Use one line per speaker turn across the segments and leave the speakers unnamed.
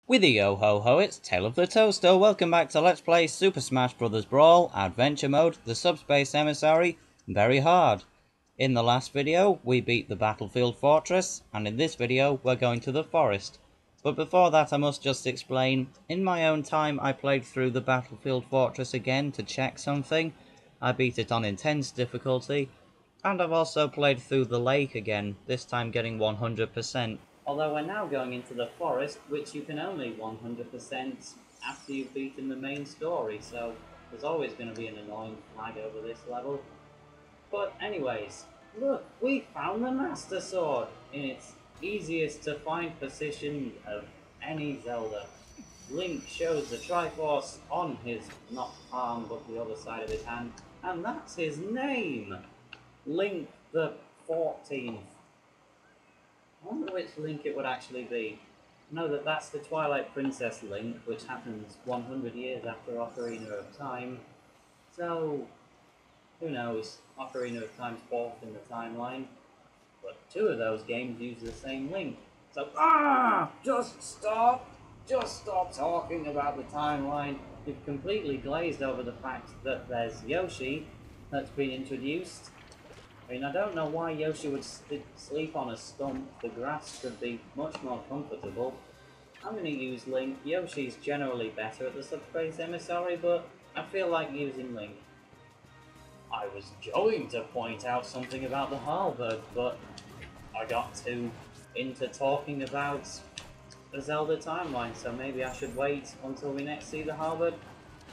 With a yo ho ho, it's TaleOfTheToaster. Welcome back to Let's Play Super Smash Bros. Brawl, Adventure Mode, the Subspace Emissary, Very Hard. In the last video, we beat the Battlefield Fortress, and in this video, we're going to the Forest. But before that, I must just explain, in my own time, I played through the Battlefield Fortress again to check something. I beat it on intense difficulty, and I've also played through the lake again, this time getting 100%. Although we're now going into the forest, which you can only 100% after you've beaten the main story, so there's always going to be an annoying flag over this level. But anyways, look, we found the Master Sword in its easiest to find position of any Zelda. Link shows the Triforce on his, not arm, but the other side of his hand, and that's his name! Link the 14th. I wonder which Link it would actually be. I know that that's the Twilight Princess Link, which happens 100 years after Ocarina of Time. So, who knows? Ocarina of Time's fourth in the timeline. But two of those games use the same Link. So, just stop! Just stop talking about the timeline. You've completely glazed over the fact that there's Yoshi that's been introduced. I mean, I don't know why Yoshi would sleep on a stump. The grass could be much more comfortable. I'm going to use Link. Yoshi's generally better at the Subspace Emissary, but I feel like using Link. I was going to point out something about the halberd, but I got too into talking about the Zelda timeline, so maybe I should wait until we next see the halberd.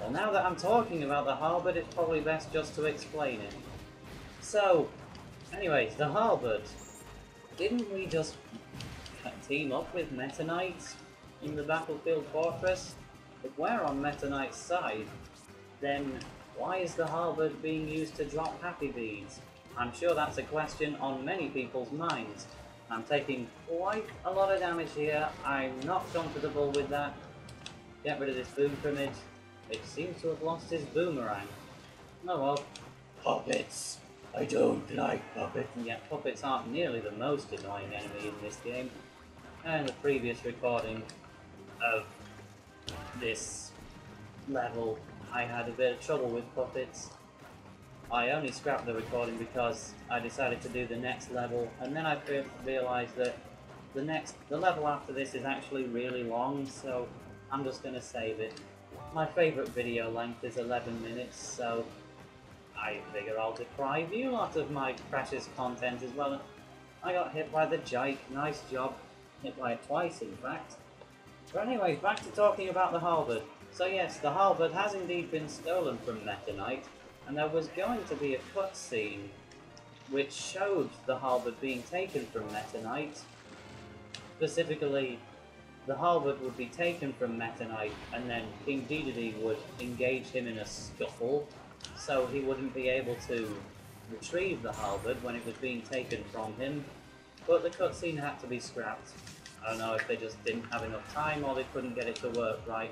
Well, now that I'm talking about the halberd, it's probably best just to explain it. So, anyways, the halberd. Didn't we just team up with Meta Knight in the Battlefield Fortress? If we're on Meta Knight's side, then why is the halberd being used to drop happy beads? I'm sure that's a question on many people's minds. I'm taking quite a lot of damage here. I'm not comfortable with that. Get rid of this boom pyramid. It seems to have lost his boomerang. Oh well. Puppets! I don't like puppets. And yet puppets aren't nearly the most annoying enemy in this game. And in the previous recording of this level, I had a bit of trouble with puppets. I only scrapped the recording because I decided to do the next level, and then I realised that the level after this is actually really long, so I'm just going to save it. My favourite video length is 11 minutes, so I figure I'll deprive you lot of my precious content as well. I got hit by the Jike, nice job. Hit by it twice, in fact. But anyways, back to talking about the halberd. So yes, the halberd has indeed been stolen from Meta Knight, and there was going to be a cutscene which showed the halberd being taken from Meta Knight. Specifically, the halberd would be taken from Meta Knight, and then King Dedede would engage him in a scuffle, so he wouldn't be able to retrieve the halberd when it was being taken from him. But the cutscene had to be scrapped. I don't know if they just didn't have enough time or they couldn't get it to work right.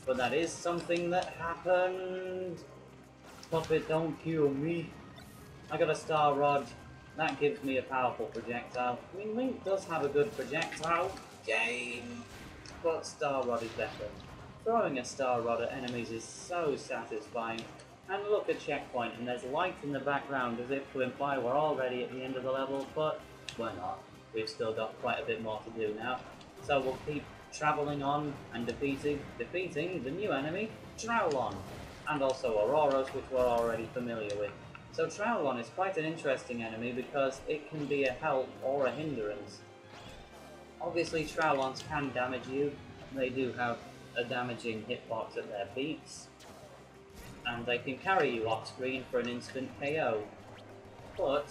But that is something that happened. Puppet, don't kill me. I got a star rod. That gives me a powerful projectile. I mean, Link does have a good projectile game, but star rod is better. Throwing a star rod at enemies is so satisfying. And look at checkpoint, and there's light in the background as if to imply we're already at the end of the level, but we're not. We've still got quite a bit more to do now. So we'll keep travelling on and defeating the new enemy, Trowlon, and also Auroros, which we're already familiar with. So Trowlon is quite an interesting enemy because it can be a help or a hindrance. Obviously Trowlons can damage you. They do have a damaging hitbox at their peaks, and they can carry you off screen for an instant KO. But,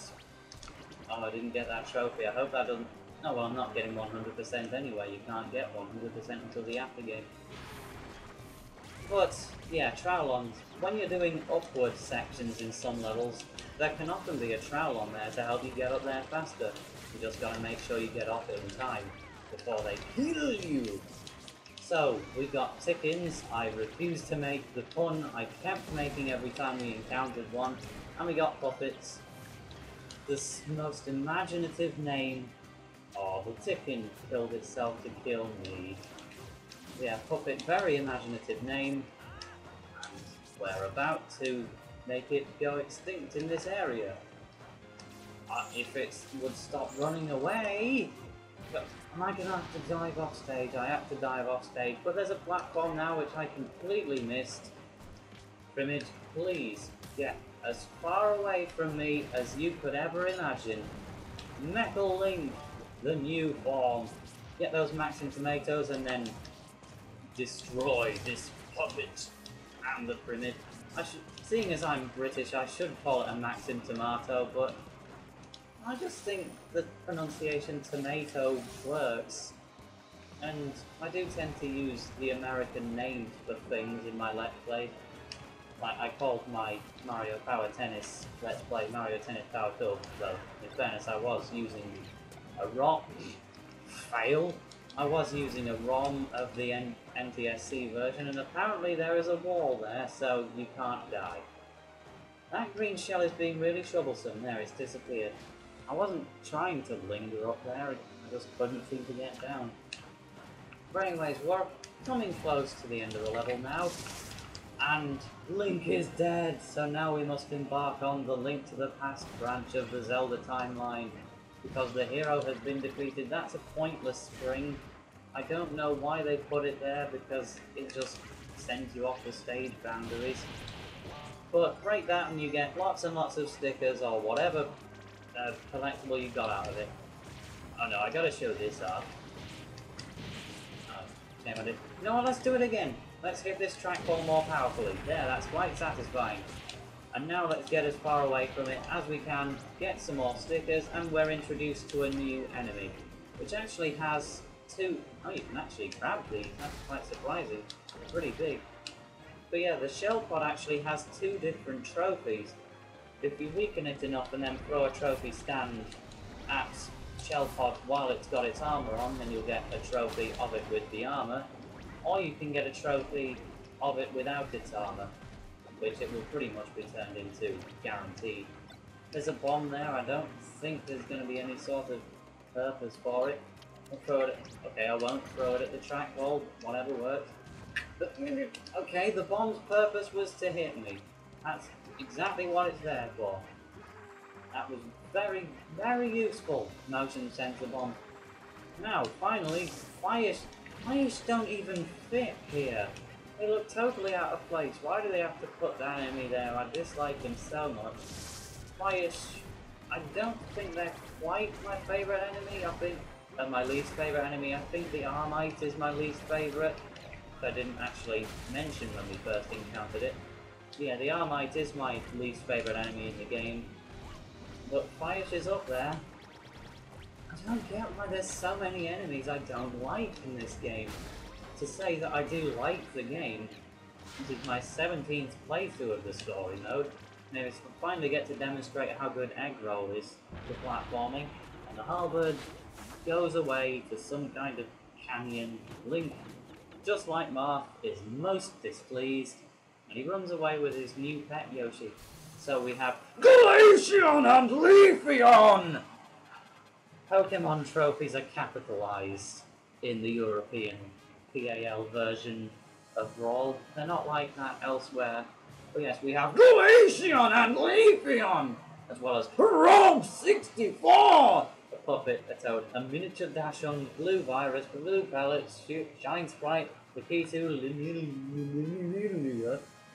oh, I didn't get that trophy. I hope that doesn't. Oh well, I'm not getting 100% anyway. You can't get 100% until the after game. But yeah, Trowlons. When you're doing upward sections in some levels, there can often be a Trowlon there to help you get up there faster. You just gotta make sure you get off it in time before they kill you. So, we've got Tickins. I refused to make the pun I kept making every time we encountered one. And we got Puppets. The most imaginative name. Oh, the Tickin killed itself to kill me. Yeah, Puppet, very imaginative name, and we're about to make it go extinct in this area. If it would stop running away... Am I going to have to dive off stage? I have to dive off stage, but there's a platform now which I completely missed. Primage, please get as far away from me as you could ever imagine. Metal Link, the new form. Get those Maxim tomatoes and then destroy this puppet and the Primage. Seeing as I'm British, I should call it a Maxim tomato, but I just think the pronunciation tomato works, and I do tend to use the American names for things in my Let's Play. Like, I called my Mario Power Tennis Let's Play Mario Tennis Power Tour, though, in fairness, I was using a ROM. Fail. I was using a ROM of the NTSC version, and apparently there is a wall there, so you can't die. That green shell is being really troublesome. There, it's disappeared. I wasn't trying to linger up there, I just couldn't seem to get down. But anyways, we're coming close to the end of the level now, and Link is dead, so now we must embark on the Link to the Past branch of the Zelda timeline, because the hero has been defeated. That's a pointless spring. I don't know why they put it there, because it just sends you off the stage boundaries. But break that and you get lots and lots of stickers, or whatever collectible you got out of it. Oh no, I gotta show this off. Oh, shame I did. You know what, let's do it again. Let's hit this trackball more powerfully. There, that's quite satisfying. And now let's get as far away from it as we can, get some more stickers, and we're introduced to a new enemy, which actually has two... Oh, you can actually grab these, that's quite surprising. They're pretty big. But yeah, the shell pod actually has two different trophies. If you weaken it enough and then throw a trophy stand at shell pod while it's got its armor on, then you'll get a trophy of it with the armor. Or you can get a trophy of it without its armor, which it will pretty much be turned into, guaranteed. There's a bomb there, I don't think there's going to be any sort of purpose for it. I'll throw it at, okay, I won't throw it at the trackball, whatever works. Okay, the bomb's purpose was to hit me. That's exactly what it's there for. That was very, very useful, motion sensor bomb. Now, finally, fires don't even fit here. They look totally out of place. Why do they have to put that enemy there? I dislike him so much. Fires, I don't think they're quite my favourite enemy. I think, my least favourite enemy. I think the Armite is my least favourite. I didn't actually mention when we first encountered it. Yeah, the Armite is my least favourite enemy in the game. But Fires is up there. I don't get why there's so many enemies I don't like in this game. To say that I do like the game, this is my 17th playthrough of the story mode, and I finally get to demonstrate how good Egg Roll is for platforming, and the halberd goes away to some kind of canyon. Link, just like Marth, is most displeased, and he runs away with his new pet Yoshi. So we have Glaceon and Leafeon! Pokemon trophies are capitalized in the European PAL version of Brawl. They're not like that elsewhere. But yes, we have Glaceon and Leafeon! As well as Rob64! A puppet, a toad, a miniature Dachshund, blue virus, blue pellets, shine sprite, Lakitu,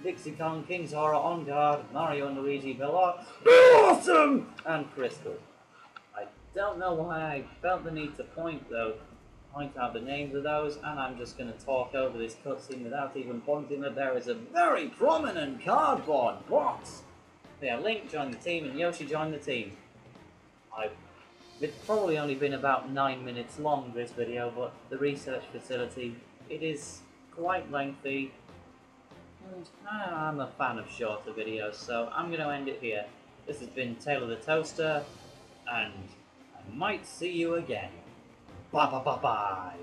Dixie Kong, King Zora, On Guard, Mario and Luigi, Bellot, Awesome! And Crystal. I don't know why I felt the need to point out the names of those, and I'm just going to talk over this cutscene without even pointing that there is a very prominent cardboard box. Yeah, Link joined the team and Yoshi joined the team. It's probably only been about 9 minutes long, this video, but the research facility, it is quite lengthy. And I'm a fan of shorter videos, so I'm going to end it here. This has been Tale of the Toaster, and I might see you again. Bye bye bye bye.